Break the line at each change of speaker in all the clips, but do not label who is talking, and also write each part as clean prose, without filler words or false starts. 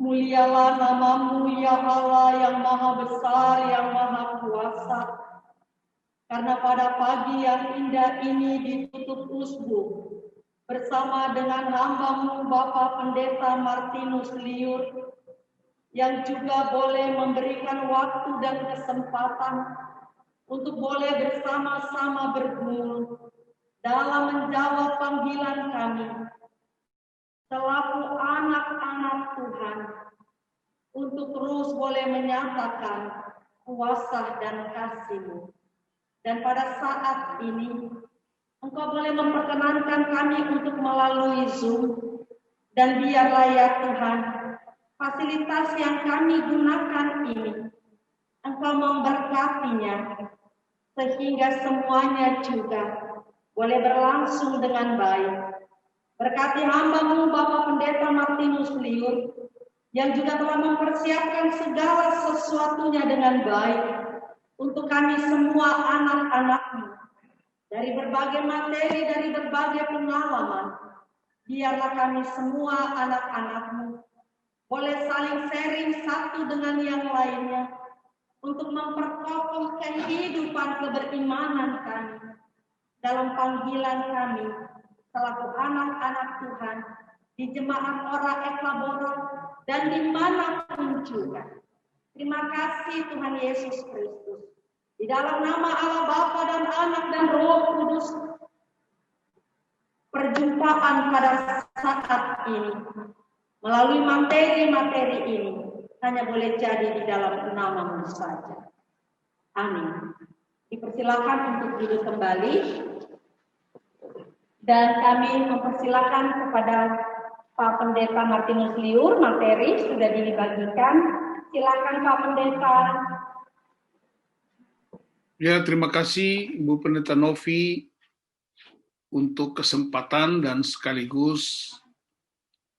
Mulialah nama-Mu ya Allah yang maha besar, yang maha kuasa. Karena pada pagi yang indah ini ditutup usbu, bersama dengan hamba-Mu Bapak Pendeta Martinus Liur, yang juga boleh memberikan waktu dan kesempatan untuk boleh bersama-sama bergumul dalam menjawab panggilan kami selaku anak-anak Tuhan, untuk terus boleh menyatakan kuasa dan kasih-Mu. Dan pada saat ini, Engkau boleh memperkenankan kami untuk melalui Zoom, dan biarlah ya Tuhan, fasilitas yang kami gunakan ini, Engkau memberkatinya, sehingga semuanya juga boleh berlangsung dengan baik. Berkati hamba-Mu Bapak Pendeta Martinus Liur, yang juga telah mempersiapkan segala sesuatunya dengan baik untuk kami semua anak-anak-Mu, dari berbagai materi, dari berbagai pengalaman. Biarlah kami semua anak-anak-Mu boleh saling sharing satu dengan yang lainnya untuk memperkokoh kehidupan keberimanan kami dalam panggilan kami selaku anak-anak Tuhan di Jemaat Ora Ekaboro dan dimanapun juga. Terima kasih Tuhan Yesus Kristus. Di dalam nama Allah Bapa dan Anak dan Roh Kudus, perjumpaan pada saat ini melalui materi-materi ini hanya boleh jadi di dalam nama-Mu saja. Amin. Dipersilakan untuk duduk kembali. Dan kami mempersilakan kepada Pak Pendeta Martinus Liur, materi sudah dibagikan. Silakan Pak Pendeta.
Ya, terima kasih Ibu Pendeta Novi untuk kesempatan dan sekaligus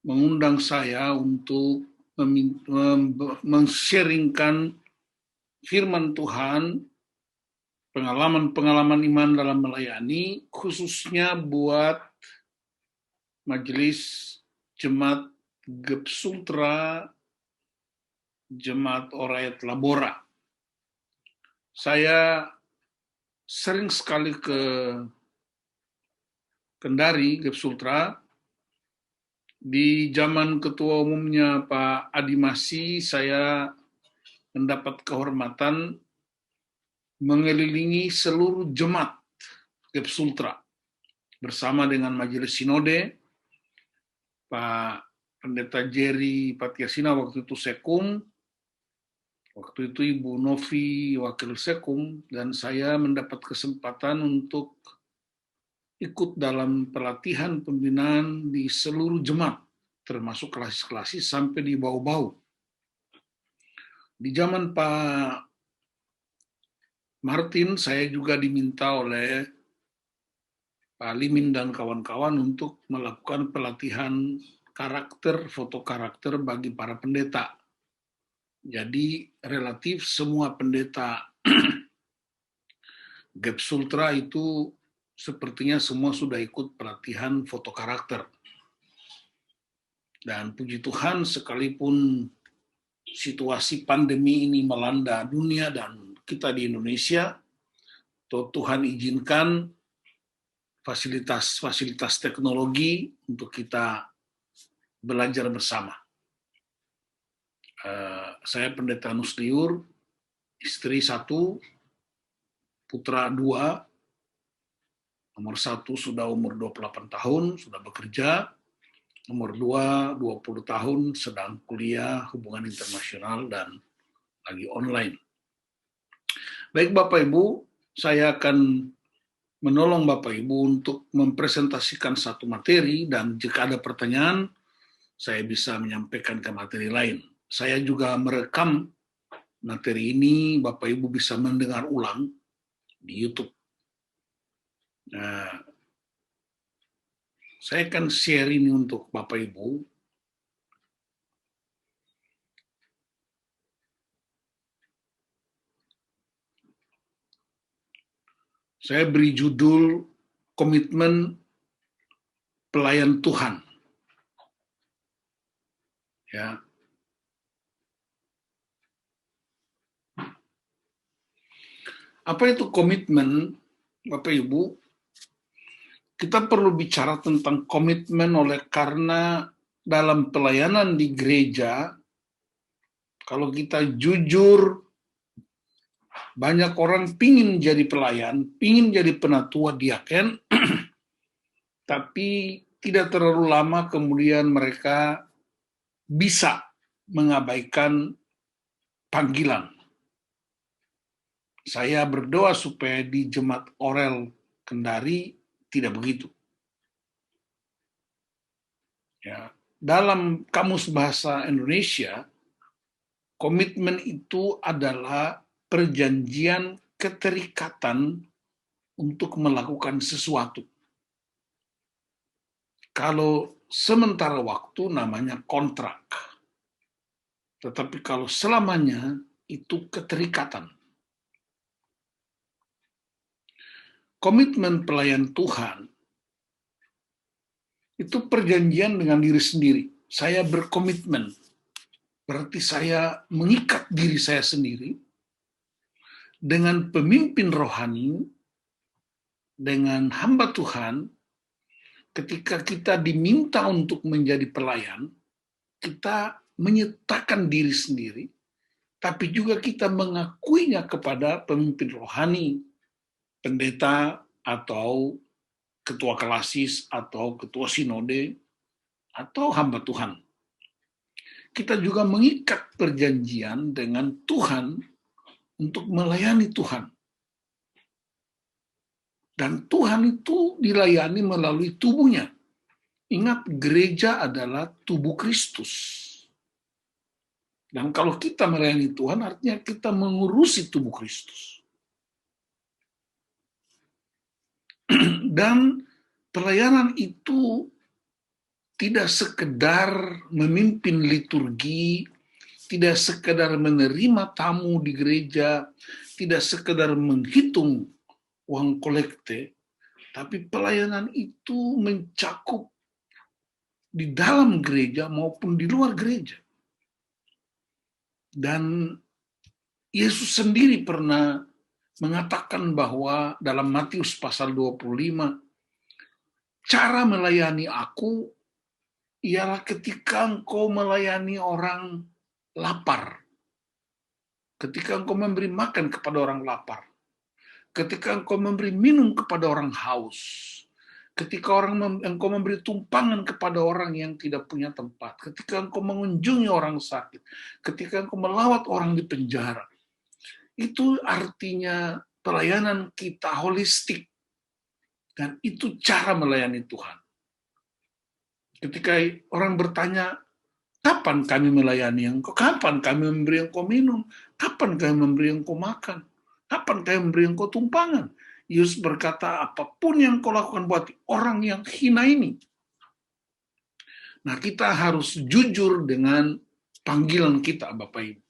mengundang saya untuk men-sharingkan firman Tuhan, pengalaman-pengalaman iman dalam melayani, khususnya buat Majelis Jemaat Gebsultra, Jemaat Orayat Labora. Saya sering sekali ke Kendari, Gebsultra. Di zaman ketua umumnya Pak Adi Masih, saya mendapat kehormatan mengelilingi seluruh jemaat Gebsultra bersama dengan Majelis Sinode, Pak Pendeta Jerry Patiasina waktu itu Sekum, waktu itu Ibu Novi Wakil Sekum, dan saya mendapat kesempatan untuk ikut dalam pelatihan pembinaan di seluruh jemaat, termasuk klasis-klasis sampai di bau-bau. Di zaman Pak Martin, saya juga diminta oleh Pak Limin dan kawan-kawan untuk melakukan pelatihan karakter, foto karakter bagi para pendeta. Jadi relatif semua pendeta Gebsultra itu sepertinya semua sudah ikut pelatihan foto karakter. Dan puji Tuhan, sekalipun situasi pandemi ini melanda dunia dan kita di Indonesia, Tuhan izinkan fasilitas teknologi untuk kita belajar bersama. Saya Pendeta Nusliur, istri 1, putra 2, nomor 1 sudah umur 28 tahun, sudah bekerja. Nomor 2, 20 tahun, sedang kuliah hubungan internasional dan lagi online. Baik Bapak Ibu, saya akan menolong Bapak Ibu untuk mempresentasikan satu materi, dan jika ada pertanyaan, saya bisa menyampaikan ke materi lain. Saya juga merekam materi ini, Bapak Ibu bisa mendengar ulang di YouTube. Nah, saya akan share ini untuk Bapak Ibu. Saya beri judul Komitmen Pelayan Tuhan. Ya. Apa itu komitmen, Bapak Ibu? Kita perlu bicara tentang komitmen karena dalam pelayanan di gereja, kalau kita jujur, banyak orang pingin jadi pelayan, pingin jadi penatua diaken, tapi tidak terlalu lama kemudian mereka bisa mengabaikan panggilan. Saya berdoa supaya di Jemaat Orel Kendari tidak begitu. Ya, dalam Kamus Bahasa Indonesia, komitmen itu adalah perjanjian keterikatan untuk melakukan sesuatu. Kalau sementara waktu namanya kontrak. Tetapi kalau selamanya itu keterikatan. Komitmen pelayan Tuhan itu perjanjian dengan diri sendiri. Saya berkomitmen, berarti saya mengikat diri saya sendiri dengan pemimpin rohani, dengan hamba Tuhan. Ketika kita diminta untuk menjadi pelayan, kita menyatakan diri sendiri, tapi juga kita mengakuinya kepada pemimpin rohani, pendeta, atau ketua kelasis, atau ketua sinode, atau hamba Tuhan. Kita juga mengikat perjanjian dengan Tuhan untuk melayani Tuhan. Dan Tuhan itu dilayani melalui tubuhnya. Ingat, gereja adalah tubuh Kristus. Dan kalau kita melayani Tuhan, artinya kita mengurusi tubuh Kristus. Dan pelayanan itu tidak sekedar memimpin liturgi, tidak sekedar menerima tamu di gereja, tidak sekedar menghitung uang kolekte, tapi pelayanan itu mencakup di dalam gereja maupun di luar gereja. Dan Yesus sendiri pernah mengatakan bahwa dalam Matius pasal 25, cara melayani aku ialah ketika engkau melayani orang lapar, ketika engkau memberi makan kepada orang lapar, ketika engkau memberi minum kepada orang haus, ketika engkau memberi tumpangan kepada orang yang tidak punya tempat, ketika engkau mengunjungi orang sakit, ketika engkau melawat orang di penjara. Itu artinya pelayanan kita holistik. Dan itu cara melayani Tuhan. Ketika orang bertanya, kapan kami melayani engkau? Kapan kami memberi engkau minum? Kapan kami memberi engkau makan? Kapan kami memberi engkau tumpangan? Yesus berkata, apapun yang kau lakukan buat orang yang hina ini. Nah, kita harus jujur dengan panggilan kita, Bapak Ibu.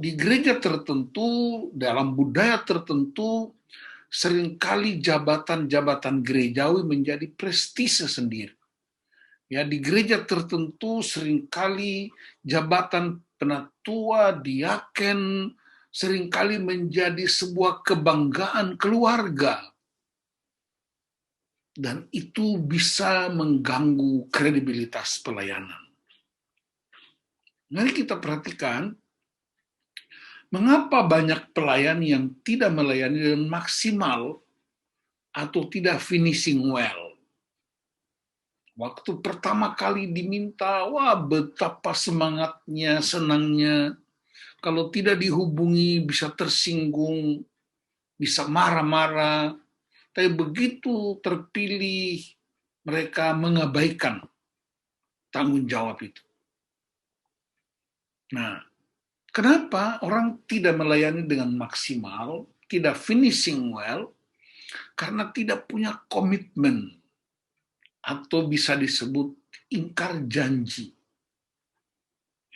Di gereja tertentu, dalam budaya tertentu, seringkali jabatan-jabatan gerejawi menjadi prestise sendiri. Ya, di gereja tertentu seringkali jabatan penatua, diaken, seringkali menjadi sebuah kebanggaan keluarga. Dan itu bisa mengganggu kredibilitas pelayanan. Mari kita perhatikan, mengapa banyak pelayan yang tidak melayani dengan maksimal atau tidak finishing well. Waktu pertama kali diminta, wah betapa semangatnya, senangnya. Kalau tidak dihubungi bisa tersinggung, bisa marah-marah. Tapi begitu terpilih, mereka mengabaikan tanggung jawab itu. Nah, kenapa orang tidak melayani dengan maksimal, tidak finishing well? Karena tidak punya komitmen, atau bisa disebut ingkar janji.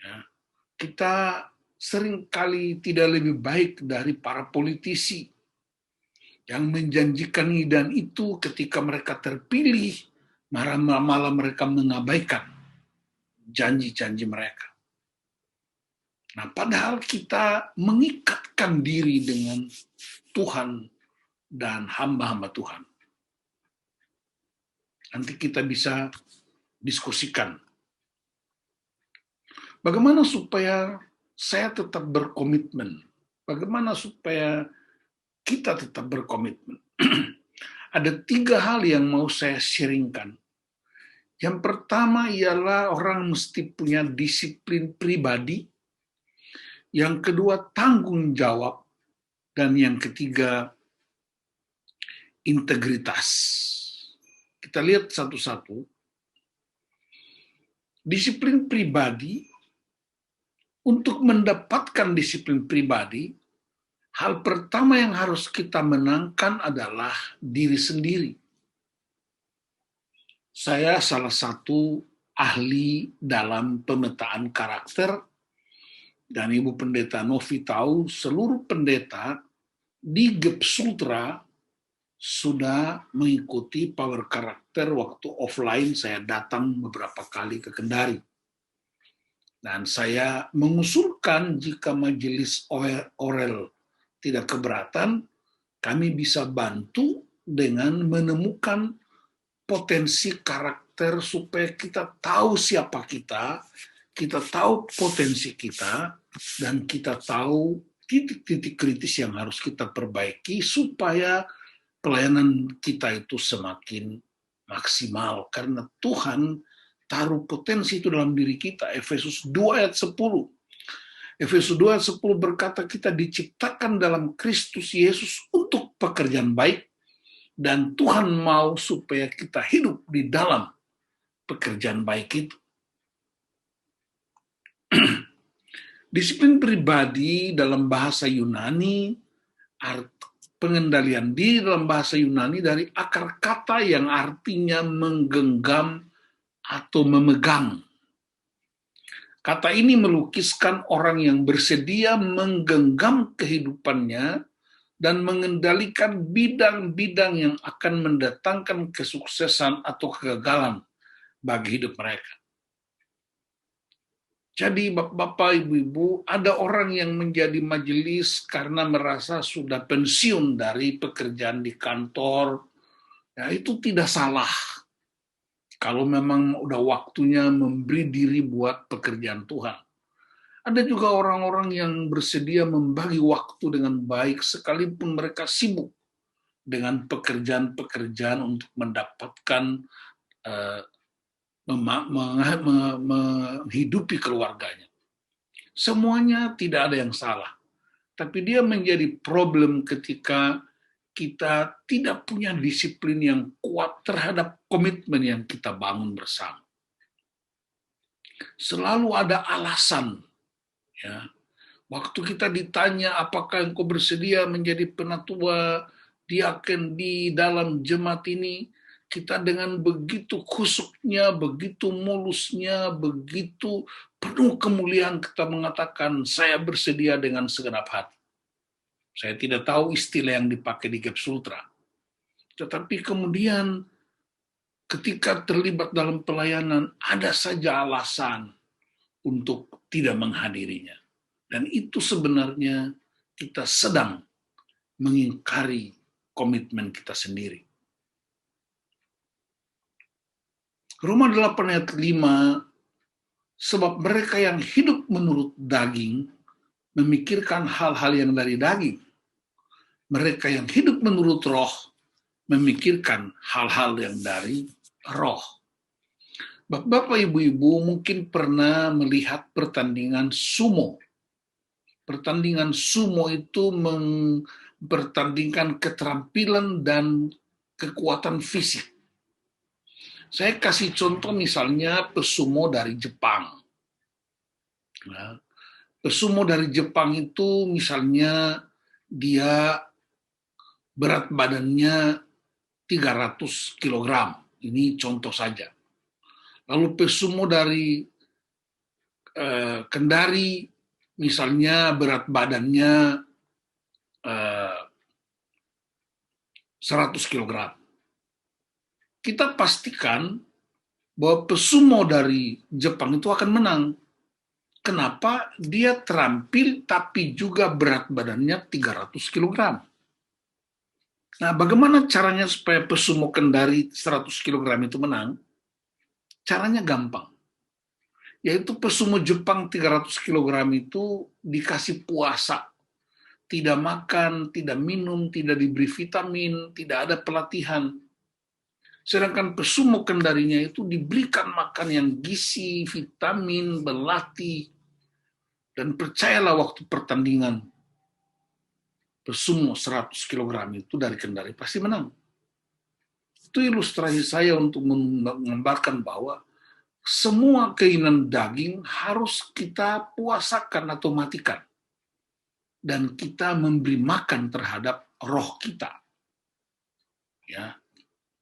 Ya, kita seringkali tidak lebih baik dari para politisi yang menjanjikan ini dan itu, ketika mereka terpilih, malah mereka mengabaikan janji-janji mereka. Nah, padahal kita mengikatkan diri dengan Tuhan dan hamba-hamba Tuhan. Nanti kita bisa diskusikan. Bagaimana supaya saya tetap berkomitmen? Bagaimana supaya kita tetap berkomitmen? Ada 3 hal yang mau saya sharingkan. Yang pertama ialah orang mesti punya disiplin pribadi. Yang kedua, tanggung jawab. Dan yang ketiga, integritas. Kita lihat satu-satu. Disiplin pribadi, untuk mendapatkan disiplin pribadi, hal pertama yang harus kita menangkan adalah diri sendiri. Saya salah satu ahli dalam pemetaan karakter, dan Ibu Pendeta Novi tahu seluruh pendeta di Gepsultra sudah mengikuti power karakter. Waktu offline saya datang beberapa kali ke Kendari. Dan saya mengusulkan jika majelis Orel tidak keberatan, kami bisa bantu dengan menemukan potensi karakter supaya kita tahu siapa kita tahu potensi kita, dan kita tahu titik-titik kritis yang harus kita perbaiki supaya pelayanan kita itu semakin maksimal. Karena Tuhan taruh potensi itu dalam diri kita. Efesus 2 ayat 10. Efesus 2 ayat 10 berkata kita diciptakan dalam Kristus Yesus untuk pekerjaan baik, dan Tuhan mau supaya kita hidup di dalam pekerjaan baik itu. Disiplin pribadi dalam bahasa Yunani, pengendalian diri dalam bahasa Yunani dari akar kata yang artinya menggenggam atau memegang. Kata ini melukiskan orang yang bersedia menggenggam kehidupannya dan mengendalikan bidang-bidang yang akan mendatangkan kesuksesan atau kegagalan bagi hidup mereka. Jadi Bapak, Ibu-Ibu, ada orang yang menjadi majelis karena merasa sudah pensiun dari pekerjaan di kantor. Ya, itu tidak salah. Kalau memang udah waktunya memberi diri buat pekerjaan Tuhan. Ada juga orang-orang yang bersedia membagi waktu dengan baik sekalipun mereka sibuk dengan pekerjaan-pekerjaan untuk mendapatkan menghidupi keluarganya. Semuanya tidak ada yang salah. Tapi dia menjadi problem ketika kita tidak punya disiplin yang kuat terhadap komitmen yang kita bangun bersama. Selalu ada alasan. Ya. Waktu kita ditanya apakah engkau bersedia menjadi penatua diaken di dalam jemaat ini, kita dengan begitu kusuknya, begitu mulusnya, begitu penuh kemuliaan kita mengatakan, saya bersedia dengan segenap hati. Saya tidak tahu istilah yang dipakai di Gepsultra. Tetapi kemudian ketika terlibat dalam pelayanan, ada saja alasan untuk tidak menghadirinya. Dan itu sebenarnya kita sedang mengingkari komitmen kita sendiri. Roma 8 ayat 5, sebab mereka yang hidup menurut daging memikirkan hal-hal yang dari daging. Mereka yang hidup menurut roh memikirkan hal-hal yang dari roh. Bapak, Ibu-Ibu mungkin pernah melihat pertandingan sumo. Pertandingan sumo itu mempertandingkan keterampilan dan kekuatan fisik. Saya kasih contoh misalnya pesumo dari Jepang. Nah, pesumo dari Jepang itu misalnya dia berat badannya 300 kg. Ini contoh saja. Lalu pesumo dari Kendari misalnya berat badannya 100 kg. Kita pastikan bahwa pesumo dari Jepang itu akan menang. Kenapa? Dia terampil tapi juga berat badannya 300 kg. Nah, bagaimana caranya supaya Pesumo Kendari 100 kg itu menang? Caranya gampang. Yaitu Pesumo Jepang 300 kg itu dikasih puasa. Tidak makan, tidak minum, tidak diberi vitamin, tidak ada pelatihan. Sedangkan Pesumo Kendarinya itu diberikan makan yang gizi, vitamin, berlatih. Dan percayalah waktu pertandingan Pesumo 100 kg itu dari Kendari pasti menang. Itu ilustrasi saya untuk menggambarkan bahwa semua keinginan daging harus kita puasakan atau matikan. Dan kita memberi makan terhadap roh kita. Ya,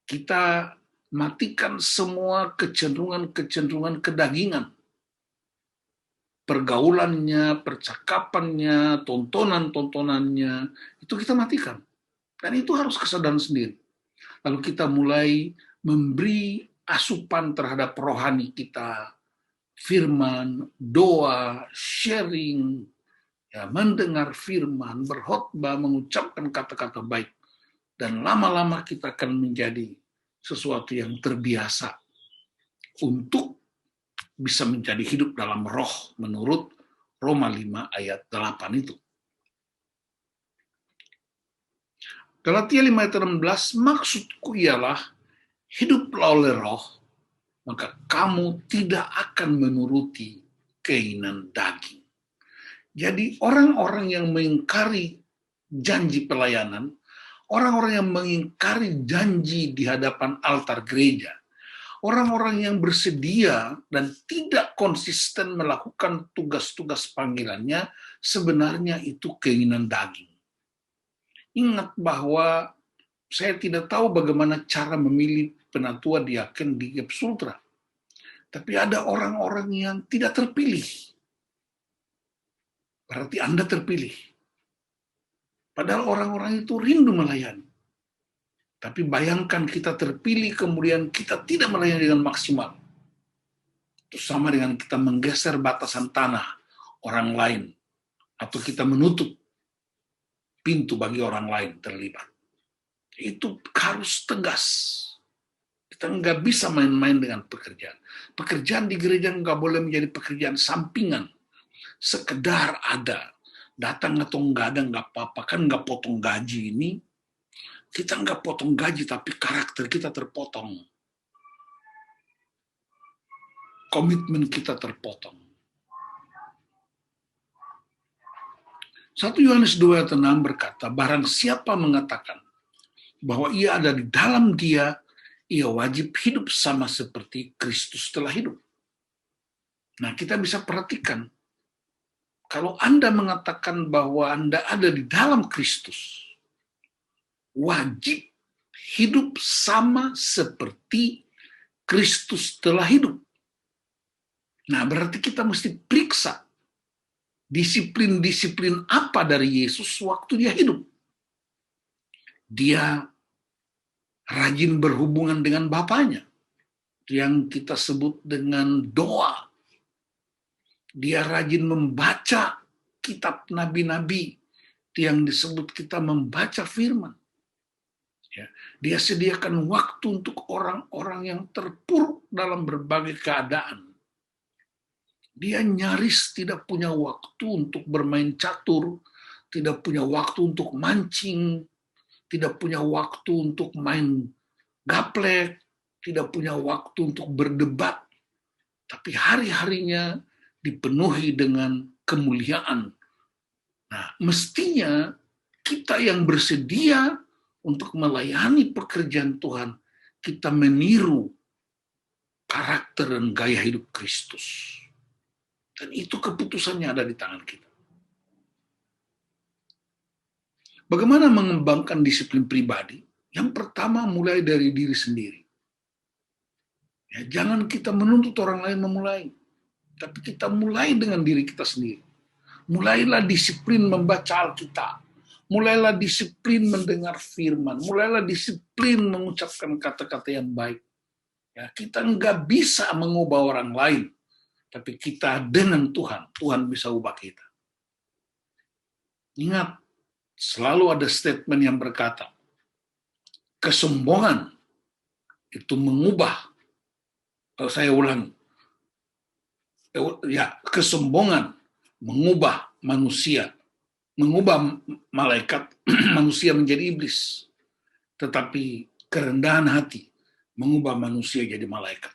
kita matikan semua kecenderungan-kecenderungan kedagingan. Pergaulannya, percakapannya, tontonan-tontonannya, itu kita matikan. Dan itu harus kesadaran sendiri. Lalu kita mulai memberi asupan terhadap rohani kita, firman, doa, sharing, ya, mendengar firman, berkhotbah, mengucapkan kata-kata baik. Dan lama-lama kita akan menjadi sesuatu yang terbiasa untuk bisa menjadi hidup dalam roh menurut Roma 5 ayat 8 itu. Galatia 5 ayat 16, maksudku ialah hiduplah oleh roh, maka kamu tidak akan menuruti keinginan daging. Jadi orang-orang yang mengingkari janji pelayanan, orang-orang yang mengingkari janji di hadapan altar gereja, orang-orang yang bersedia dan tidak konsisten melakukan tugas-tugas panggilannya, sebenarnya itu keinginan daging. Ingat bahwa saya tidak tahu bagaimana cara memilih penatua diaken di GEP Sultra. Tapi ada orang-orang yang tidak terpilih. Berarti Anda terpilih. Padahal orang-orang itu rindu melayani. Tapi bayangkan kita terpilih, kemudian kita tidak melayani dengan maksimal. Itu sama dengan kita menggeser batasan tanah orang lain. Atau kita menutup pintu bagi orang lain terlibat. Itu harus tegas. Kita nggak bisa main-main dengan pekerjaan. Pekerjaan di gereja nggak boleh menjadi pekerjaan sampingan. Sekedar ada. Datang atau nggak ada nggak apa-apa. Kan nggak potong gaji ini. Kita nggak potong gaji, tapi karakter kita terpotong. Komitmen kita terpotong. 1 Yohanes 2 ayat 6 berkata, barang siapa mengatakan bahwa ia ada di dalam dia, ia wajib hidup sama seperti Kristus telah hidup. Nah, kita bisa perhatikan, kalau Anda mengatakan bahwa Anda ada di dalam Kristus, wajib hidup sama seperti Kristus telah hidup. Nah, berarti kita mesti periksa disiplin-disiplin apa dari Yesus waktu dia hidup. Dia rajin berhubungan dengan Bapaknya, yang kita sebut dengan doa. Dia rajin membaca kitab nabi-nabi, yang disebut kita membaca firman. Ya, dia sediakan waktu untuk orang-orang yang terpuruk dalam berbagai keadaan. Dia nyaris tidak punya waktu untuk bermain catur, tidak punya waktu untuk mancing, tidak punya waktu untuk main gaplek, tidak punya waktu untuk berdebat. Tapi hari-harinya dipenuhi dengan kemuliaan. Nah, mestinya kita yang bersedia untuk melayani pekerjaan Tuhan, kita meniru karakter dan gaya hidup Kristus. Dan itu keputusannya ada di tangan kita. Bagaimana mengembangkan disiplin pribadi? Yang pertama, mulai dari diri sendiri. Ya, jangan kita menuntut orang lain memulai, tapi kita mulai dengan diri kita sendiri. Mulailah disiplin membaca Alkitab. Mulailah disiplin mendengar firman. Mulailah disiplin mengucapkan kata-kata yang baik. Ya, kita nggak bisa mengubah orang lain, tapi kita dengan Tuhan bisa ubah kita. Ingat, selalu ada statement yang berkata, kesombongan itu mengubah, saya ulang, ya, kesombongan mengubah manusia, mengubah malaikat manusia menjadi iblis. Tetapi kerendahan hati mengubah manusia jadi malaikat.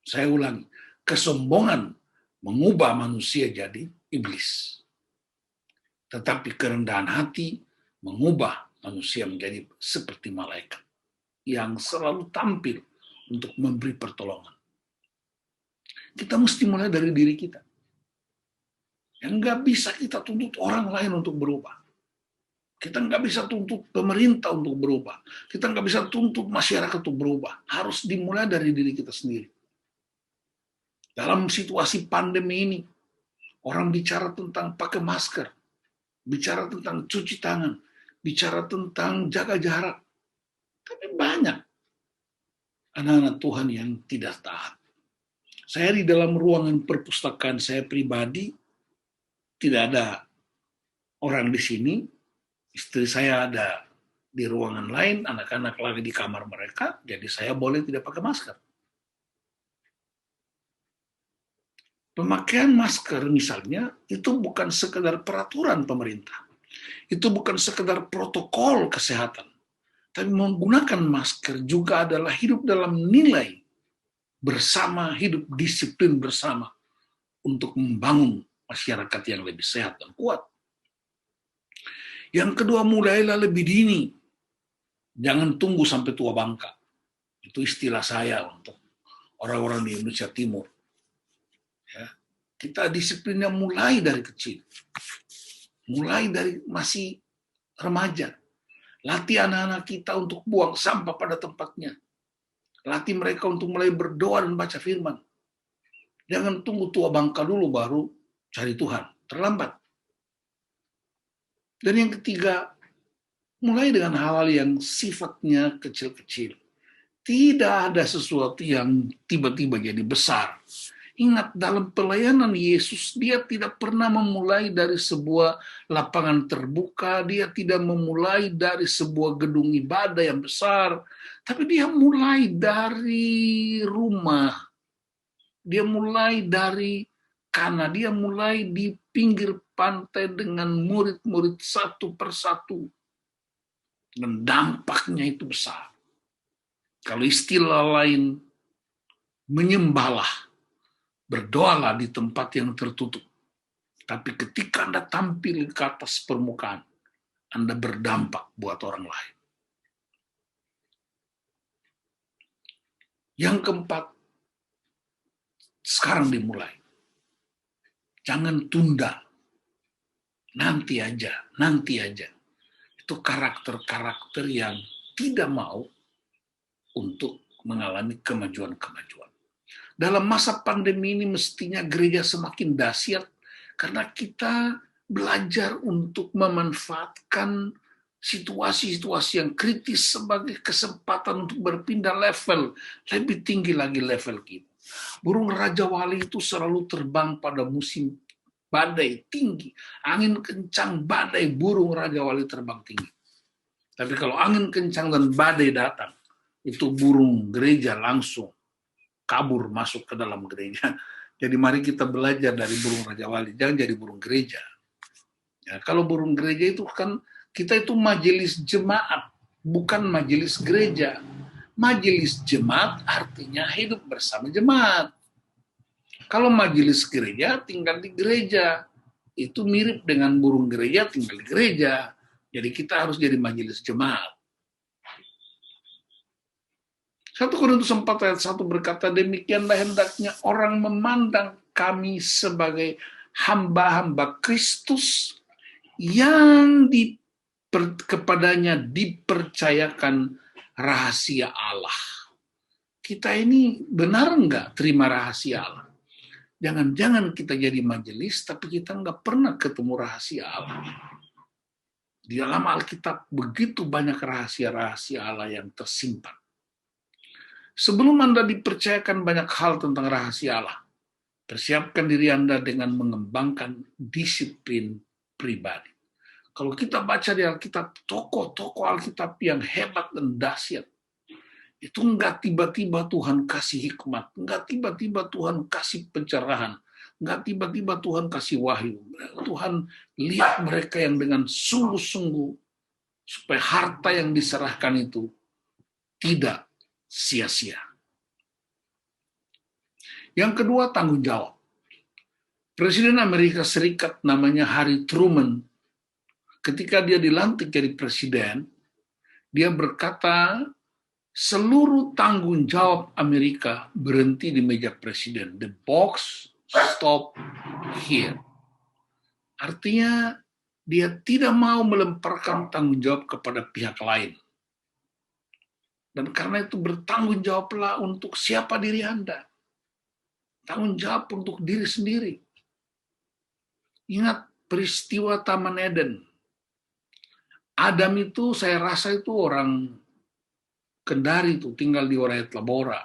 Saya ulangi, kesombongan mengubah manusia jadi iblis. Tetapi kerendahan hati mengubah manusia menjadi seperti malaikat yang selalu tampil untuk memberi pertolongan. Kita mesti mulai dari diri kita. Yang nggak bisa kita tuntut orang lain untuk berubah. Kita nggak bisa tuntut pemerintah untuk berubah. Kita nggak bisa tuntut masyarakat untuk berubah. Harus dimulai dari diri kita sendiri. Dalam situasi pandemi ini, orang bicara tentang pakai masker, bicara tentang cuci tangan, bicara tentang jaga jarak. Tapi banyak anak-anak Tuhan yang tidak taat. Saya di dalam ruangan perpustakaan saya pribadi, tidak ada orang di sini. Istri saya ada di ruangan lain, anak-anak lagi di kamar mereka, jadi saya boleh tidak pakai masker. Pemakaian masker misalnya, itu bukan sekedar peraturan pemerintah. Itu bukan sekedar protokol kesehatan. Tapi menggunakan masker juga adalah hidup dalam nilai bersama, hidup disiplin bersama untuk membangun masyarakat yang lebih sehat dan kuat. Yang kedua, mulailah lebih dini. Jangan tunggu sampai tua bangka. Itu istilah saya untuk orang-orang di Indonesia Timur. Ya, kita disiplinnya mulai dari kecil. Mulai dari masih remaja. Latih anak-anak kita untuk buang sampah pada tempatnya. Latih mereka untuk mulai berdoa dan baca firman. Jangan tunggu tua bangka dulu baru cari Tuhan. Terlambat. Dan yang ketiga, mulai dengan hal-hal yang sifatnya kecil-kecil. Tidak ada sesuatu yang tiba-tiba jadi besar. Ingat, dalam pelayanan Yesus, dia tidak pernah memulai dari sebuah lapangan terbuka, dia tidak memulai dari sebuah gedung ibadah yang besar, tapi dia mulai dari rumah. Dia mulai dari Kana, dia mulai di pinggir pantai dengan murid-murid satu persatu. Dan dampaknya itu besar. Kalau istilah lain, menyembahlah, berdoalah di tempat yang tertutup. Tapi ketika Anda tampil ke atas permukaan, Anda berdampak buat orang lain. Yang keempat, sekarang dimulai. Jangan tunda. Nanti aja. Itu karakter-karakter yang tidak mau untuk mengalami kemajuan-kemajuan. Dalam masa pandemi ini mestinya gereja semakin dahsyat karena kita belajar untuk memanfaatkan situasi-situasi yang kritis sebagai kesempatan untuk berpindah level, lebih tinggi lagi level kita. Burung Raja Wali itu selalu terbang pada musim badai tinggi. Angin kencang, badai, burung Raja Wali terbang tinggi. Tapi kalau angin kencang dan badai datang, itu burung gereja langsung kabur masuk ke dalam gereja. Jadi mari kita belajar dari burung Raja Wali, jangan jadi burung gereja. Ya, kalau burung gereja itu kan, kita itu majelis jemaat, bukan majelis gereja. Majelis jemaat artinya hidup bersama jemaat. Kalau majelis gereja tinggal di gereja. Itu mirip dengan burung gereja tinggal di gereja. Jadi kita harus jadi majelis jemaat. 1 Korintus 4 ayat 1 berkata, demikianlah hendaknya orang memandang kami sebagai hamba-hamba Kristus yang kepadanya dipercayakan rahasia Allah. Kita ini benar enggak terima rahasia Allah? Jangan-jangan kita jadi majelis, tapi kita enggak pernah ketemu rahasia Allah. Di dalam Alkitab begitu banyak rahasia-rahasia Allah yang tersimpan. Sebelum Anda dipercayakan banyak hal tentang rahasia Allah, persiapkan diri Anda dengan mengembangkan disiplin pribadi. Kalau kita baca di Alkitab, tokoh-tokoh Alkitab yang hebat dan dahsyat, itu enggak tiba-tiba Tuhan kasih hikmat, enggak tiba-tiba Tuhan kasih pencerahan, enggak tiba-tiba Tuhan kasih wahyu. Tuhan lihat mereka yang dengan sungguh-sungguh supaya harta yang diserahkan itu tidak sia-sia. Yang kedua, tanggung jawab. Presiden Amerika Serikat namanya Harry Truman, ketika dia dilantik jadi presiden, dia berkata, seluruh tanggung jawab Amerika berhenti di meja presiden. The box stop here. Artinya dia tidak mau melemparkan tanggung jawab kepada pihak lain. Dan karena itu bertanggung jawablah untuk siapa diri Anda. Tanggung jawab untuk diri sendiri. Ingat peristiwa Taman Eden. Adam itu saya rasa itu orang Kendari itu tinggal di Oraya Tlabora.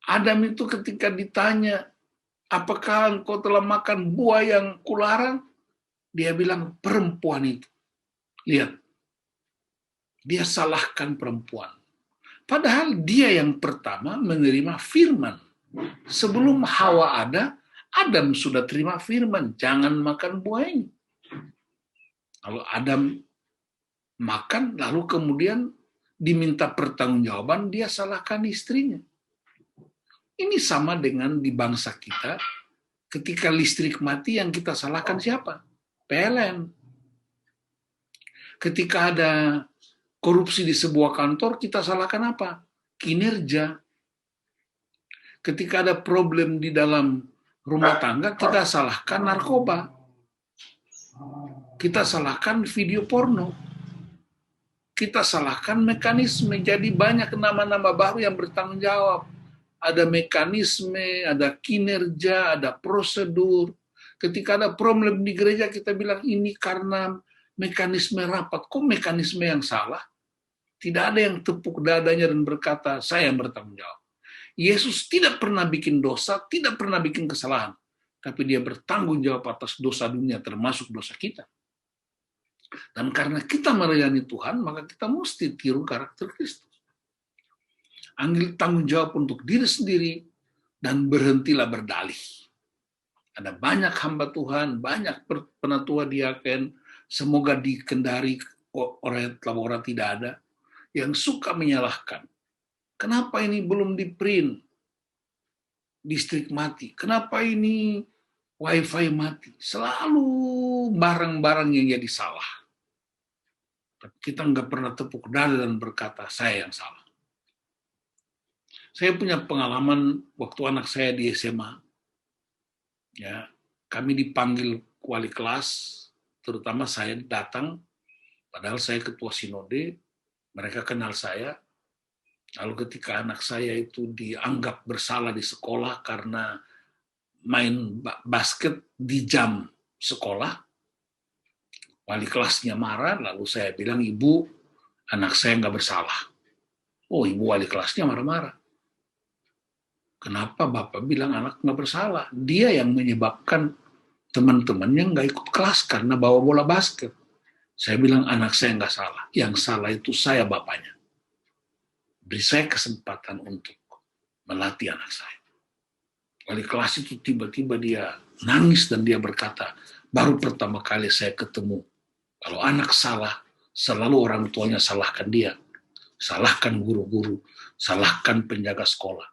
Adam itu ketika ditanya, apakah engkau telah makan buah yang kularang? Dia bilang, perempuan itu. Lihat, dia salahkan perempuan. Padahal dia yang pertama menerima firman. Sebelum Hawa ada, Adam sudah terima firman, jangan makan buah ini. Lalu Adam makan, lalu kemudian diminta pertanggungjawaban, dia salahkan istrinya. Ini sama dengan di bangsa kita, ketika listrik mati yang kita salahkan siapa? PLN. Ketika ada korupsi di sebuah kantor, kita salahkan apa? Kinerja. Ketika ada problem di dalam rumah tangga, kita salahkan narkoba. Kita salahkan video porno. Kita salahkan mekanisme. Jadi banyak nama-nama baru yang bertanggung jawab. Ada mekanisme, ada kinerja, ada prosedur. Ketika ada problem di gereja, kita bilang ini karena mekanisme rapat. Kok mekanisme yang salah? Tidak ada yang tepuk dadanya dan berkata, saya yang bertanggung jawab. Yesus tidak pernah bikin dosa, tidak pernah bikin kesalahan. Tapi dia bertanggung jawab atas dosa dunia, termasuk dosa kita. Dan karena kita melayani Tuhan, maka kita mesti tiru karakter Kristus. Ambil tanggung jawab untuk diri sendiri, dan berhentilah berdalih. Ada banyak hamba Tuhan, banyak penatua diaken, semoga di Kendari, Oraya Tlabora tidak ada, yang suka menyalahkan. Kenapa ini belum di-print? Listrik mati. Kenapa ini wifi mati? Selalu barang-barang yang jadi salah. Tapi kita nggak pernah tepuk dada dan berkata, saya yang salah. Saya punya pengalaman waktu anak saya di SMA. Ya, kami dipanggil wali kelas, terutama saya datang, padahal saya ketua sinode, mereka kenal saya. Lalu ketika anak saya itu dianggap bersalah di sekolah karena main basket di jam sekolah, wali kelasnya marah, lalu saya bilang, ibu, anak saya nggak bersalah. Oh, ibu wali kelasnya marah-marah. Kenapa bapak bilang anak nggak bersalah? Dia yang menyebabkan teman-temannya nggak ikut kelas karena bawa bola basket. Saya bilang anak saya nggak salah. Yang salah itu saya bapaknya. Beri saya kesempatan untuk melatih anak saya. Wali kelas itu tiba-tiba dia nangis dan dia berkata, baru pertama kali saya ketemu. Kalau anak salah, selalu orang tuanya salahkan dia. Salahkan guru-guru, salahkan penjaga sekolah.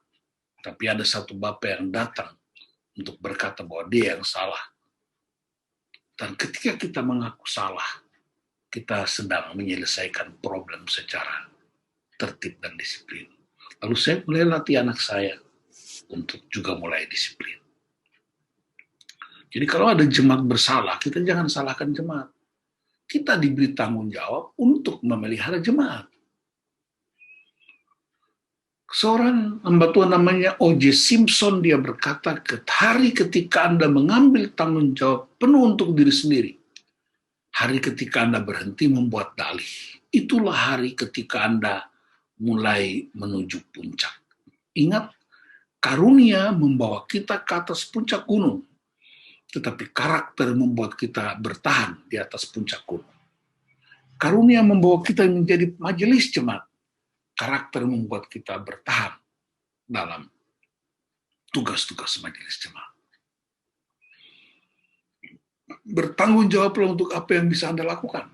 Tapi ada satu bapak yang datang untuk berkata bahwa dia yang salah. Dan ketika kita mengaku salah, kita sedang menyelesaikan problem secara tertib dan disiplin. Lalu saya mulai latih anak saya untuk juga mulai disiplin. Jadi kalau ada jemaat bersalah, kita jangan salahkan jemaat. Kita diberi tanggung jawab untuk memelihara jemaat. Seorang hamba Tuhan namanya O.J. Simpson, dia berkata, hari ketika Anda mengambil tanggung jawab penuh untuk diri sendiri, hari ketika Anda berhenti membuat dalih, itulah hari ketika Anda mulai menuju puncak. Ingat, karunia membawa kita ke atas puncak gunung. tetapi karakter membuat kita bertahan di atas puncak gunung. Karunia membawa kita menjadi majelis jemaat. Karakter membuat kita bertahan dalam tugas-tugas majelis jemaat. Bertanggung jawablah untuk apa yang bisa Anda lakukan.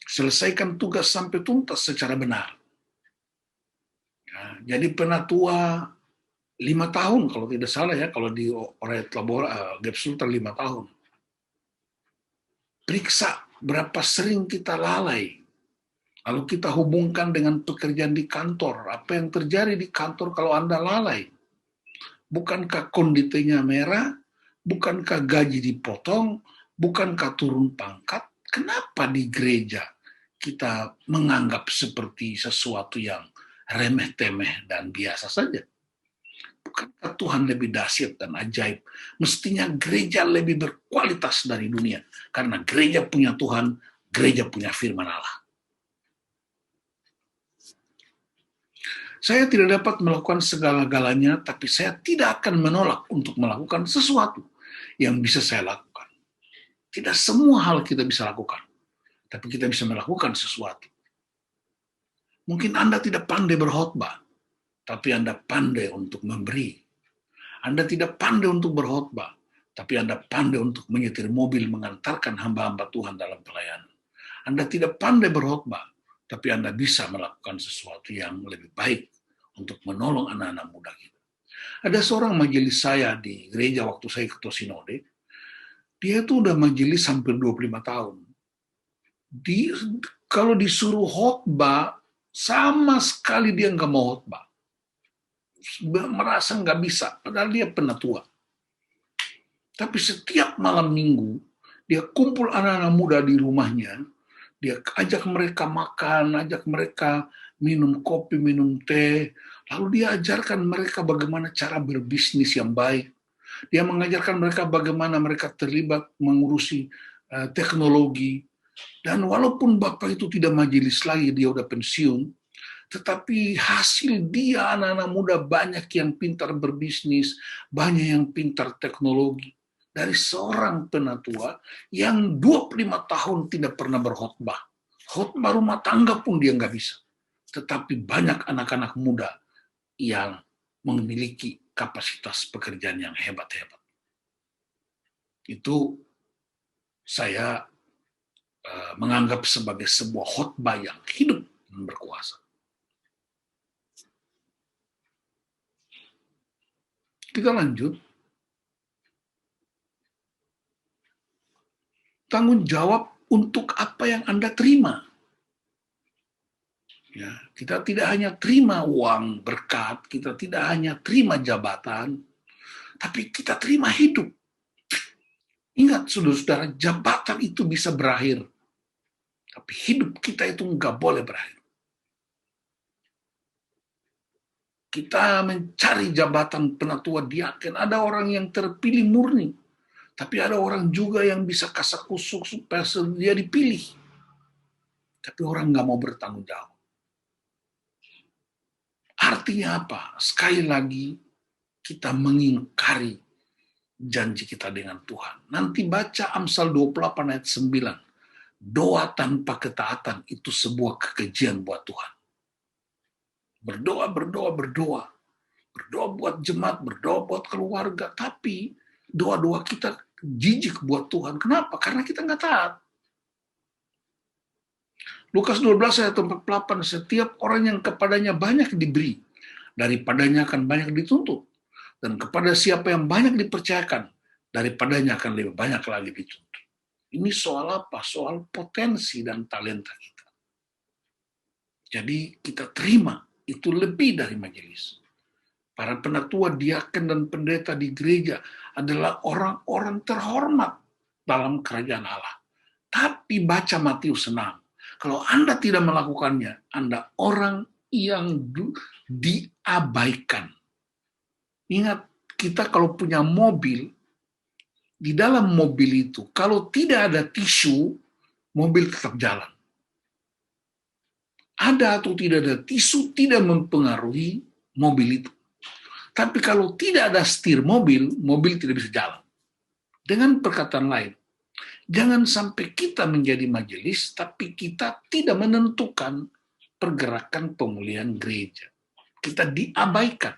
Selesaikan tugas sampai tuntas secara benar. Ya, jadi penatua 5 tahun kalau tidak salah ya, kalau di Orayat Labora, Gapsultan 5 tahun. Periksa berapa sering kita lalai. Lalu kita hubungkan dengan pekerjaan di kantor. Apa yang terjadi di kantor kalau Anda lalai? Bukankah konditinya merah? Bukankah gaji dipotong? Bukankah turun pangkat? Kenapa di gereja kita menganggap seperti sesuatu yang remeh-temeh dan biasa saja? Bukankah Tuhan lebih dahsyat dan ajaib? Mestinya gereja lebih berkualitas dari dunia. Karena gereja punya Tuhan, gereja punya firman Allah. Saya tidak dapat melakukan segala-galanya, tapi saya tidak akan menolak untuk melakukan sesuatu yang bisa saya lakukan. Tidak semua hal kita bisa lakukan, tapi kita bisa melakukan sesuatu. Mungkin Anda tidak pandai berkhotbah, tapi Anda pandai untuk memberi. Anda tidak pandai untuk berkhotbah, tapi Anda pandai untuk menyetir mobil mengantarkan hamba-hamba Tuhan dalam pelayanan. Anda tidak pandai berkhotbah, tapi Anda bisa melakukan sesuatu yang lebih baik untuk menolong anak-anak muda kita. Ada seorang majelis saya di gereja waktu saya ketua sinode, dia itu udah majelis hampir 25 tahun. Kalau disuruh khotbah, sama sekali dia nggak mau khotbah. Merasa nggak bisa, padahal dia penatua. Tapi setiap malam minggu, dia kumpul anak-anak muda di rumahnya, dia ajak mereka makan, ajak mereka minum kopi, minum teh, lalu dia ajarkan mereka bagaimana cara berbisnis yang baik. Dia mengajarkan mereka bagaimana mereka terlibat mengurusi teknologi. Dan walaupun Bapak itu tidak majelis lagi, dia udah pensiun, tetapi hasil dia anak-anak muda banyak yang pintar berbisnis, banyak yang pintar teknologi. Dari seorang penatua yang 25 tahun tidak pernah berkhotbah. Khotbah rumah tangga pun dia nggak bisa. Tetapi banyak anak-anak muda yang memiliki kapasitas pekerjaan yang hebat-hebat. Itu saya menganggap sebagai sebuah khotbah yang hidup dan berkuasa. Kita lanjut. Tanggung jawab untuk apa yang Anda terima. Ya, kita tidak hanya terima uang berkat, kita tidak hanya terima jabatan, tapi kita terima hidup. Ingat, saudara-saudara, jabatan itu bisa berakhir, tapi hidup kita itu nggak boleh berakhir. Kita mencari jabatan penatua diaken, ada orang yang terpilih murni, tapi ada orang juga yang bisa kasak-kusuk supaya dia dipilih. Tapi orang nggak mau bertanggung jawab. Artinya apa? Sekali lagi, kita mengingkari janji kita dengan Tuhan. Nanti baca Amsal 28 ayat 9. Doa tanpa ketaatan itu sebuah kekejian buat Tuhan. Berdoa, berdoa, berdoa. Berdoa buat jemaat, berdoa buat keluarga. Tapi doa-doa kita jijik buat Tuhan. Kenapa? Karena kita nggak taat. Lukas 12 ayat 48, setiap orang yang kepadanya banyak diberi, daripadanya akan banyak dituntut. Dan kepada siapa yang banyak dipercayakan, daripadanya akan lebih banyak lagi dituntut. Ini soal apa? Soal potensi dan talenta kita. Jadi kita terima, itu lebih dari majelis. Para penatua, diaken, dan pendeta di gereja adalah orang-orang terhormat dalam kerajaan Allah. Tapi baca Matius 6. Kalau Anda tidak melakukannya, Anda orang yang diabaikan. Ingat, kita kalau punya mobil, di dalam mobil itu, kalau tidak ada tisu, mobil tetap jalan. Ada atau tidak ada tisu tidak mempengaruhi mobil itu. Tapi kalau tidak ada setir mobil, mobil tidak bisa jalan. Dengan perkataan lain, jangan sampai kita menjadi majelis, tapi kita tidak menentukan pergerakan pemulihan gereja. Kita diabaikan.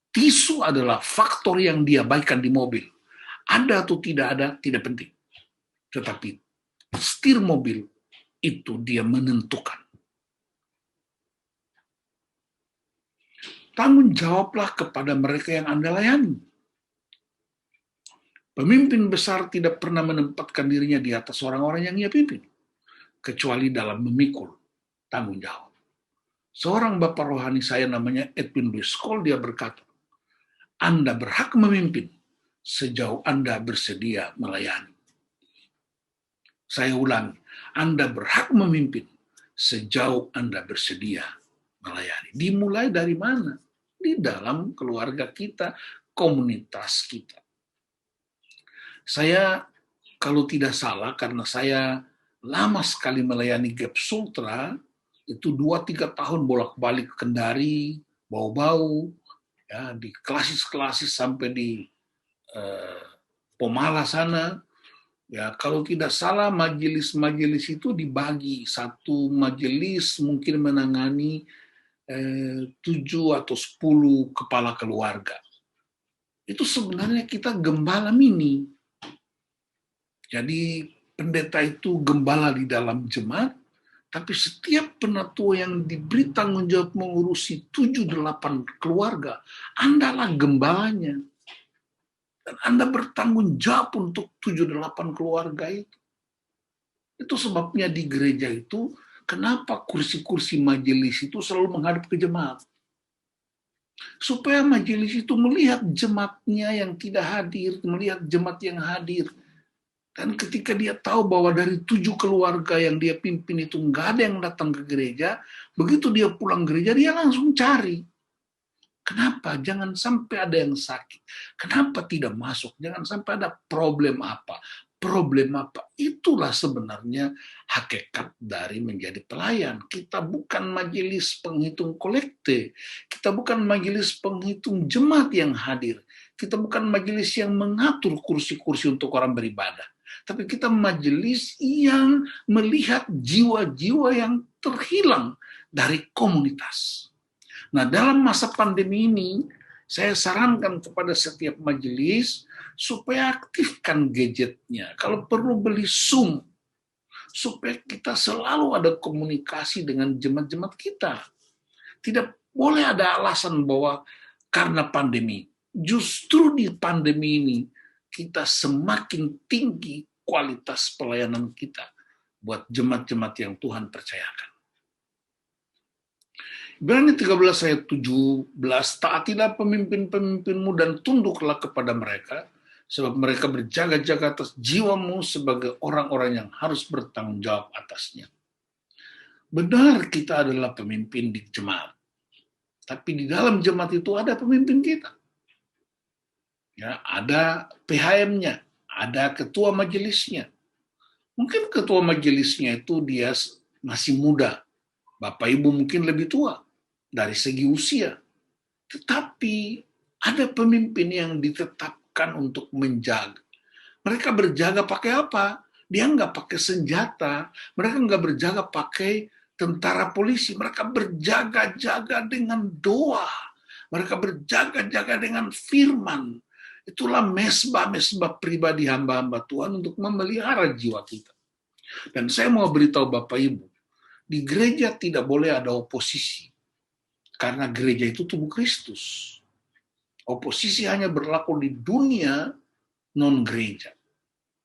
Tisu adalah faktor yang diabaikan di mobil. Ada atau tidak ada, tidak penting. Tetapi setir mobil itu dia menentukan. Tanggung jawablah kepada mereka yang Anda layani. Pemimpin besar tidak pernah menempatkan dirinya di atas orang-orang yang ia pimpin, kecuali dalam memikul tanggung jawab. Seorang bapak rohani saya namanya Edwin Louis Cole, dia berkata, Anda berhak memimpin sejauh Anda bersedia melayani. Saya ulangi, Anda berhak memimpin sejauh Anda bersedia melayani. Dimulai dari mana? Di dalam keluarga kita, komunitas kita. Saya, kalau tidak salah, karena saya lama sekali melayani Gap Sultra, itu 2-3 tahun bolak-balik ke Kendari, bau-bau, ya, di klasis-klasis sampai di Pomala sana. Ya, kalau tidak salah majelis-majelis itu dibagi, satu majelis mungkin menangani 7 atau 10 kepala keluarga. Itu sebenarnya kita gembala mini. Jadi pendeta itu gembala di dalam jemaat, tapi setiap penatua yang diberi tanggung jawab mengurusi 7-8 keluarga, Andalah gembalanya. Dan Anda bertanggung jawab untuk 7-8 keluarga itu. Itu sebabnya di gereja itu, kenapa kursi-kursi majelis itu selalu menghadap ke jemaat. Supaya majelis itu melihat jemaatnya yang tidak hadir, melihat jemaat yang hadir. Dan ketika dia tahu bahwa dari 7 keluarga yang dia pimpin itu nggak ada yang datang ke gereja, begitu dia pulang gereja, dia langsung cari. Kenapa? Jangan sampai ada yang sakit. Kenapa tidak masuk? Jangan sampai ada problem apa. Problem apa? Itulah sebenarnya hakikat dari menjadi pelayan. Kita bukan majelis penghitung kolekte. Kita bukan majelis penghitung jemaat yang hadir. Kita bukan majelis yang mengatur kursi-kursi untuk orang beribadah. Tapi kita majelis yang melihat jiwa-jiwa yang terhilang dari komunitas. Nah, dalam masa pandemi ini, saya sarankan kepada setiap majelis supaya aktifkan gadgetnya. Kalau perlu beli Zoom, supaya kita selalu ada komunikasi dengan jemaat-jemaat kita. Tidak boleh ada alasan bahwa karena pandemi. Justru di pandemi ini, kita semakin tinggi kualitas pelayanan kita buat jemaat-jemaat yang Tuhan percayakan. Ibrani 13 ayat 17, taatilah pemimpin-pemimpinmu dan tunduklah kepada mereka, sebab mereka berjaga-jaga atas jiwamu sebagai orang-orang yang harus bertanggung jawab atasnya. Benar kita adalah pemimpin di jemaat, tapi di dalam jemaat itu ada pemimpin kita. Ya, ada PHM-nya, ada ketua majelisnya. Mungkin ketua majelisnya itu dia masih muda, Bapak Ibu mungkin lebih tua dari segi usia. Tetapi ada pemimpin yang ditetapkan untuk menjaga. Mereka berjaga pakai apa? Dia nggak pakai senjata, mereka nggak berjaga pakai tentara polisi, mereka berjaga-jaga dengan doa, mereka berjaga-jaga dengan firman. Itulah mesbah-mesbah pribadi hamba-hamba Tuhan untuk memelihara jiwa kita. Dan saya mau beritahu Bapak Ibu, di gereja tidak boleh ada oposisi. Karena gereja itu tubuh Kristus. Oposisi hanya berlaku di dunia non-gereja.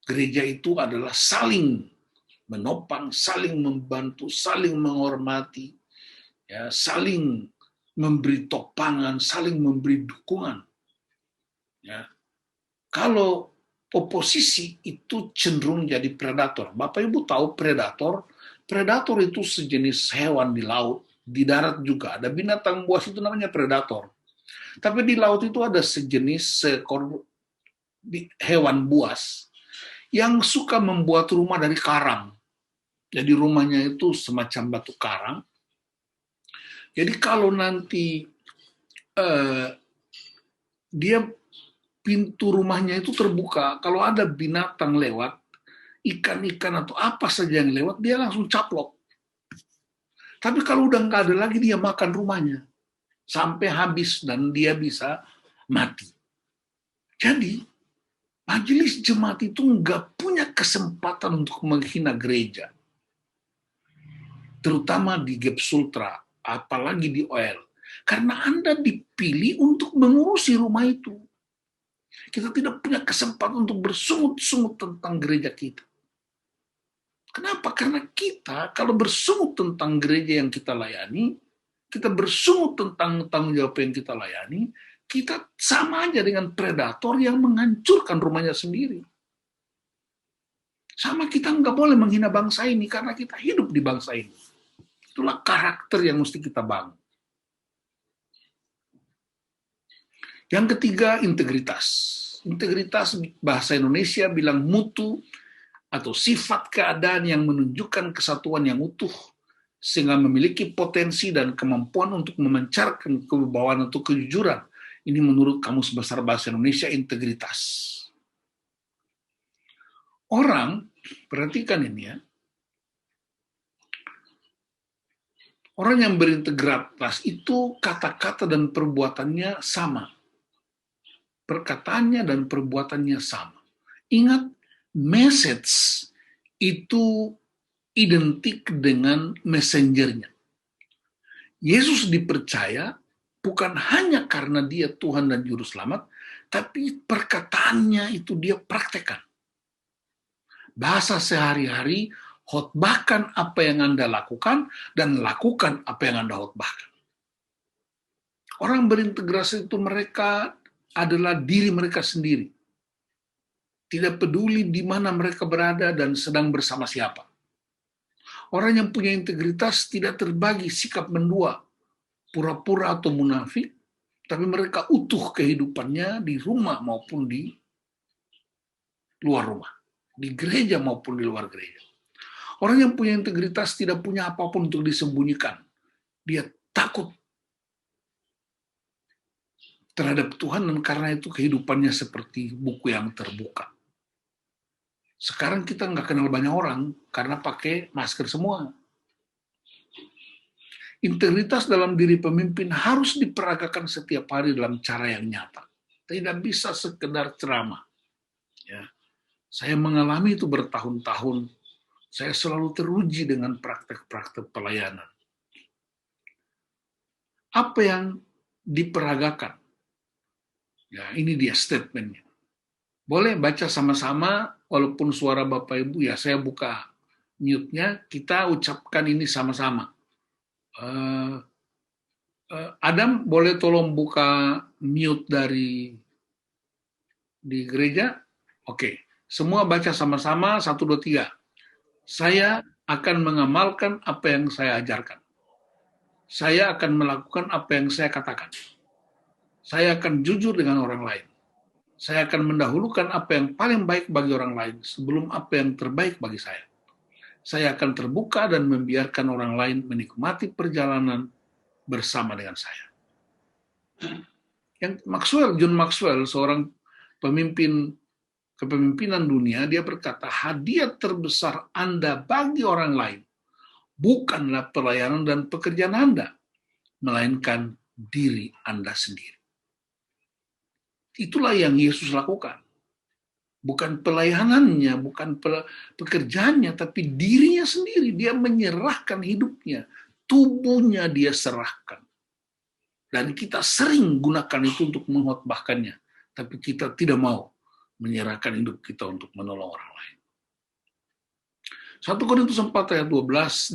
Gereja itu adalah saling menopang, saling membantu, saling menghormati, ya, saling memberi topangan, saling memberi dukungan. Ya. Kalau oposisi itu cenderung jadi predator. Bapak Ibu tahu predator? Predator itu sejenis hewan di laut, di darat juga. Ada binatang buas itu namanya predator. Tapi di laut itu ada sejenis hewan buas yang suka membuat rumah dari karang. Jadi rumahnya itu semacam batu karang. Jadi kalau nanti dia pintu rumahnya itu terbuka. Kalau ada binatang lewat, ikan-ikan atau apa saja yang lewat, dia langsung caplok. Tapi kalau udah nggak ada lagi, dia makan rumahnya sampai habis dan dia bisa mati. Jadi majelis jemaat itu nggak punya kesempatan untuk menghina gereja, terutama di Gap Sultra, apalagi di OL, karena Anda dipilih untuk mengurusi rumah itu. Kita tidak punya kesempatan untuk bersungut-sungut tentang gereja kita. Kenapa? Karena kita kalau bersungut tentang gereja yang kita layani, kita bersungut tentang tanggung jawab yang kita layani, kita sama aja dengan predator yang menghancurkan rumahnya sendiri. Sama, kita nggak boleh menghina bangsa ini karena kita hidup di bangsa ini. Itulah karakter yang mesti kita bangun. Yang ketiga, integritas. Integritas bahasa Indonesia bilang mutu atau sifat keadaan yang menunjukkan kesatuan yang utuh, sehingga memiliki potensi dan kemampuan untuk memancarkan kewibawaan atau kejujuran. Ini menurut Kamus Besar Bahasa Indonesia, integritas. Orang, perhatikan ini ya, orang yang berintegritas itu kata-kata dan perbuatannya sama. Perkataannya dan perbuatannya sama. Ingat, message itu identik dengan messengernya. Yesus dipercaya bukan hanya karena dia Tuhan dan Juru Selamat, tapi perkataannya itu dia praktekkan. Bahasa sehari-hari, khotbahkan apa yang Anda lakukan, dan lakukan apa yang Anda khotbahkan. Orang berintegrasi itu mereka adalah diri mereka sendiri. Tidak peduli di mana mereka berada dan sedang bersama siapa. Orang yang punya integritas tidak terbagi sikap mendua, pura-pura atau munafik, tapi mereka utuh kehidupannya di rumah maupun di luar rumah, di gereja maupun di luar gereja. Orang yang punya integritas tidak punya apapun untuk disembunyikan. Dia takut terhadap Tuhan dan karena itu kehidupannya seperti buku yang terbuka. Sekarang kita nggak kenal banyak orang karena pakai masker semua. Integritas dalam diri pemimpin harus diperagakan setiap hari dalam cara yang nyata. Tidak bisa sekedar ceramah. Ya. Saya mengalami itu bertahun-tahun. Saya selalu teruji dengan praktek-praktek pelayanan. Apa yang diperagakan? Ya, ini dia statementnya. Boleh baca sama-sama, walaupun suara Bapak Ibu, ya saya buka mute-nya, kita ucapkan ini sama-sama. Adam, boleh tolong buka mute di gereja? Oke, semua baca sama-sama, 1, 2, 3. Saya akan mengamalkan apa yang saya ajarkan. Saya akan melakukan apa yang saya katakan. Saya akan jujur dengan orang lain. Saya akan mendahulukan apa yang paling baik bagi orang lain sebelum apa yang terbaik bagi saya. Saya akan terbuka dan membiarkan orang lain menikmati perjalanan bersama dengan saya. Yang John Maxwell, seorang pemimpin kepemimpinan dunia, dia berkata, hadiah terbesar Anda bagi orang lain bukanlah pelayanan dan pekerjaan Anda, melainkan diri Anda sendiri. Itulah yang Yesus lakukan. Bukan pelayanannya, bukan pekerjaannya, tapi dirinya sendiri. Dia menyerahkan hidupnya, tubuhnya dia serahkan. Dan kita sering gunakan itu untuk mengkhotbahkannya, tapi kita tidak mau menyerahkan hidup kita untuk menolong orang lain. 1 Korintus 4 ayat 12,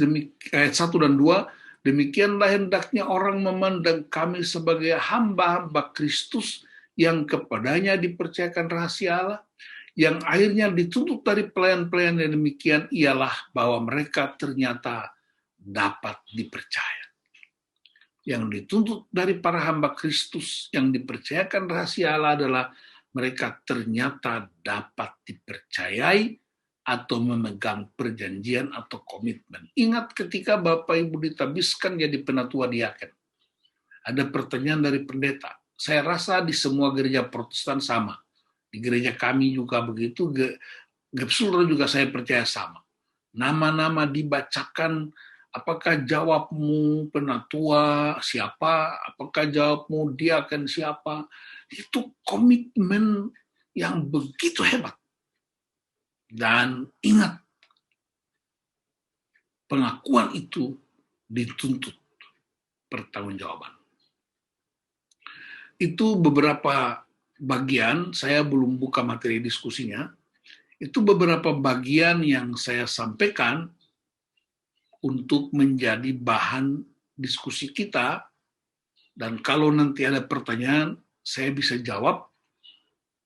ayat 1 dan 2, demikianlah hendaknya orang memandang kami sebagai hamba-hamba Kristus yang kepadanya dipercayakan rahasia Allah, yang akhirnya dituntut dari pelayan-pelayan yang demikian ialah bahwa mereka ternyata dapat dipercaya. Yang dituntut dari para hamba Kristus yang dipercayakan rahasia Allah adalah mereka ternyata dapat dipercayai atau memegang perjanjian atau komitmen. Ingat ketika Bapak Ibu ditabiskan jadi penatua diaken. Ada pertanyaan dari pendeta, saya rasa di semua gereja Protestan sama. Di gereja kami juga begitu, Gepsulro juga saya percaya sama. Nama-nama dibacakan, apakah jawabmu penatua siapa, apakah jawabmu diaken siapa, itu komitmen yang begitu hebat. Dan ingat, pengakuan itu dituntut pertanggungjawaban. Itu beberapa bagian, saya belum buka materi diskusinya, itu beberapa bagian yang saya sampaikan untuk menjadi bahan diskusi kita, dan kalau nanti ada pertanyaan, saya bisa jawab.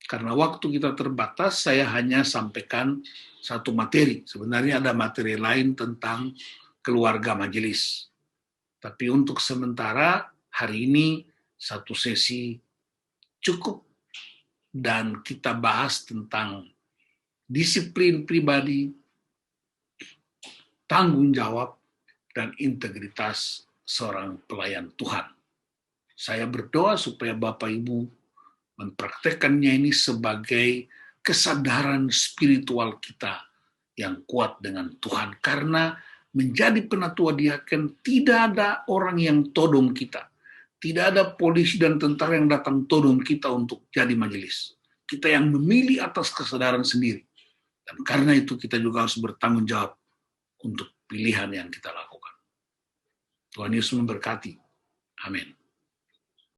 Karena waktu kita terbatas, saya hanya sampaikan satu materi. Sebenarnya ada materi lain tentang keluarga majelis. Tapi untuk sementara, hari ini satu sesi cukup, dan kita bahas tentang disiplin pribadi, tanggung jawab, dan integritas seorang pelayan Tuhan. Saya berdoa supaya Bapak Ibu mempraktekkannya ini sebagai kesadaran spiritual kita yang kuat dengan Tuhan. Karena menjadi penatua diaken tidak ada orang yang todong kita. Tidak ada polisi dan tentara yang datang todong kita untuk jadi majelis. Kita yang memilih atas kesadaran sendiri. Dan karena itu kita juga harus bertanggung jawab untuk pilihan yang kita lakukan. Tuhan Yesus memberkati. Amin.